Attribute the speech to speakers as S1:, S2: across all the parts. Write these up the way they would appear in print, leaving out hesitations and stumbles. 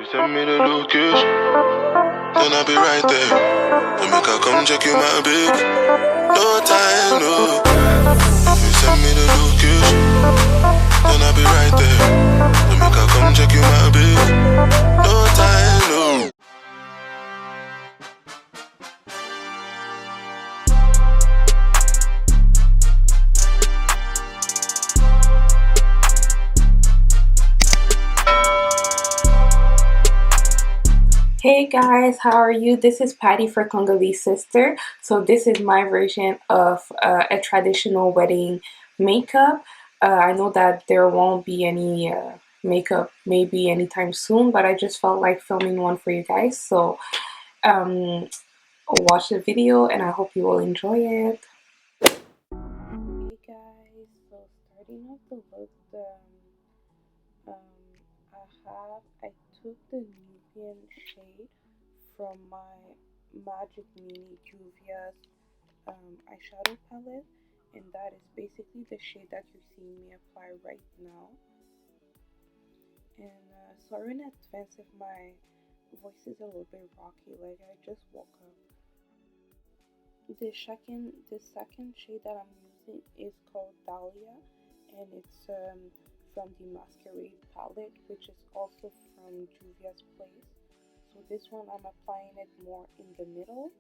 S1: you send me the location, then I'll be right there. Then make I come check you my big. No time, no. If you send me the location, then I'll be right there. Then make I come check you my big. No time, no.
S2: Hey guys, how are you? This is Patty for CongoleseSisters. So this is my version of a traditional wedding makeup. I know that there won't be any makeup maybe anytime soon, but I just felt like filming one for you guys. So watch the video and I hope you will enjoy it. Hey guys, so starting off the look, I took the Nubian shade from my Magic Mini Juvia's eyeshadow palette, and that is basically the shade that you're seeing me apply right now. And sorry in advance if my voice is a little bit rocky, like I just woke up. The second shade that I'm using is called Dalia, and it's from the Masquerade palette, which is also from Juvia's Place. So this one I'm applying it more in the middle.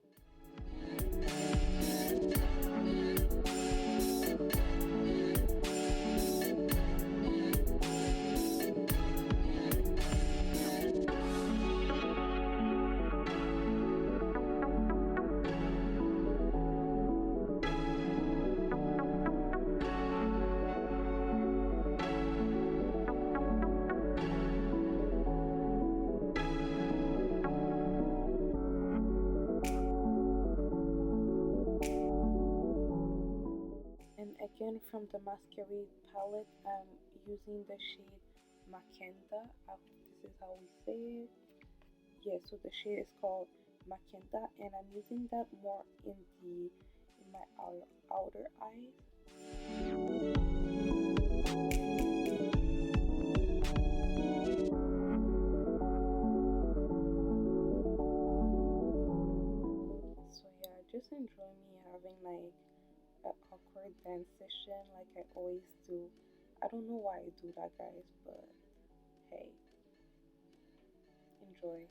S2: Again, from the Masquerade palette, I'm using the shade Makeda. This is how we say it. Yeah, so the shade is called Makeda, and I'm using that more in my outer eyes. So yeah, just enjoy me having like an awkward dance session like I always do. I don't know why I do that, guys, but hey, enjoy.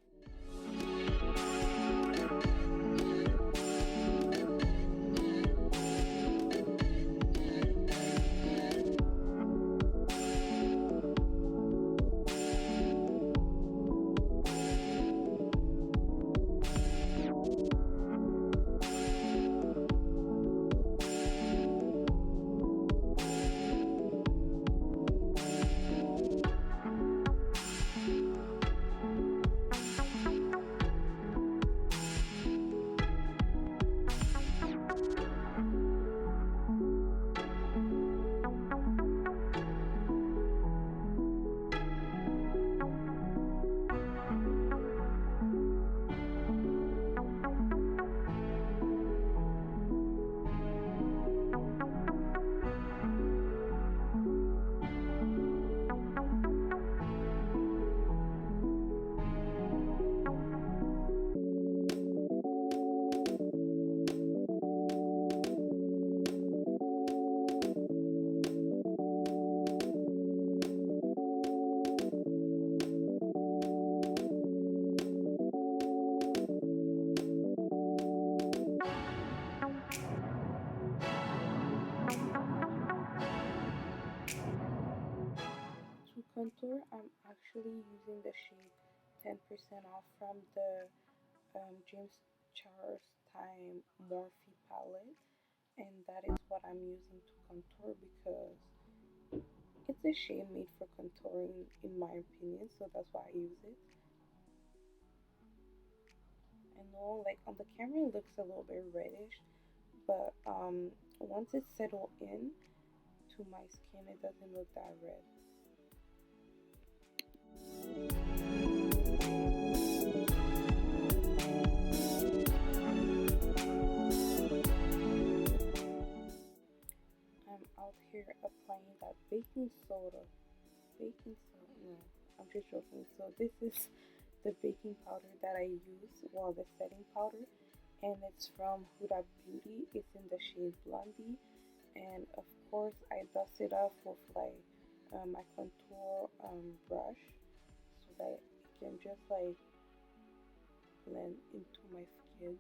S2: Contour, I'm actually using the shade 10% off from the James Charles Time Morphe palette, and that is what I'm using to contour because it's a shade made for contouring in my opinion, so that's why I use it. I know like on the camera it looks a little bit reddish, but once it's settled in to my skin it doesn't look that red. I'm out here applying that baking soda. No, I'm just joking. So this is the baking powder that I use, well, the setting powder, and it's from Huda Beauty. It's in the shade Blondie, and of course I dust it off with like my contour brush so that it can just like blend into my skin.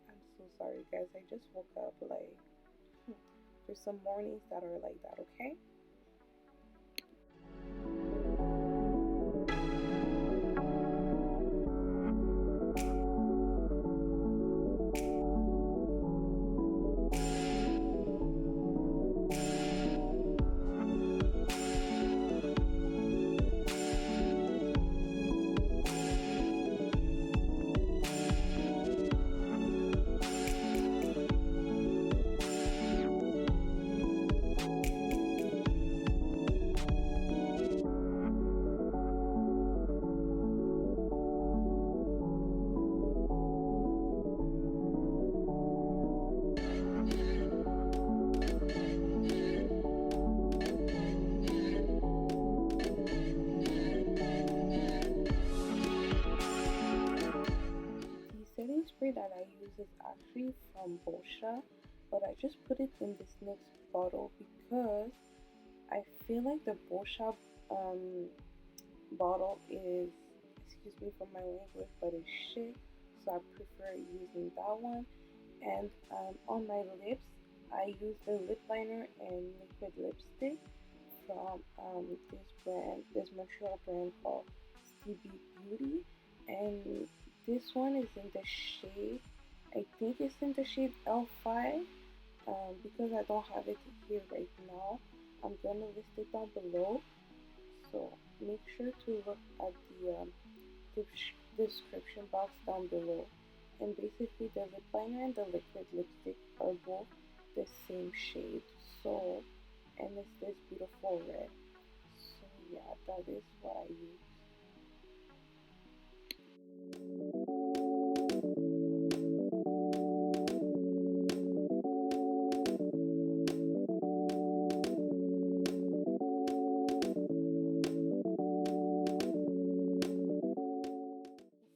S2: I'm so sorry guys, I just woke up like there's some mornings that are like that, okay? Setting spray that I use is actually from Boscia, but I just put it in this next bottle because I feel like the Boscia bottle is, excuse me for my language, but it's shit, so I prefer using that one. And on my lips, I use the lip liner and liquid lipstick from this Montreal brand called Stebeat Beauty, and this one is in the shade, I think it's in the shade L5. Because I don't have it here right now, I'm gonna list it down below. So make sure to look at the description box down below. And basically, the lip liner and the liquid lipstick are both the same shade. So, and it's this beautiful red. So yeah, that is what I use.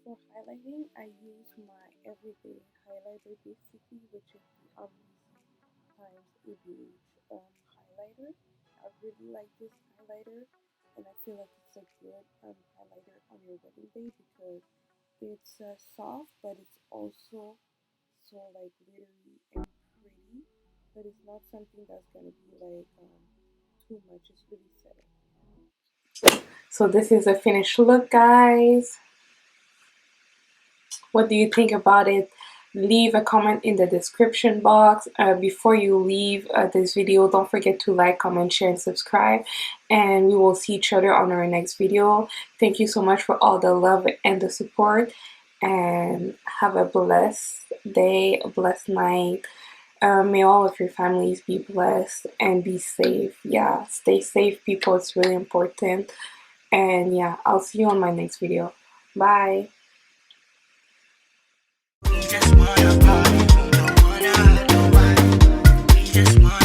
S2: For highlighting, I use my everyday highlighter basically, which is the Amrezy times ABH highlighter. I really like this highlighter, and I feel like it's a good highlighter on your wedding day because it's soft, but it's also so like glittery and pretty. But it's not something that's gonna be like too much. It's really setting. So this is a finished look, guys. What do you think about it? Leave a comment in the description box. Before you leave this video, don't forget to like, comment, share, and subscribe. And we will see each other on our next video. Thank you so much for all the love and the support. And have a blessed day, a blessed night. May all of your families be blessed and be safe. Yeah, stay safe, people. It's really important. And yeah, I'll see you on my next video. Bye.
S3: We just wanna party, we don't wanna hurt nobody. We just wanna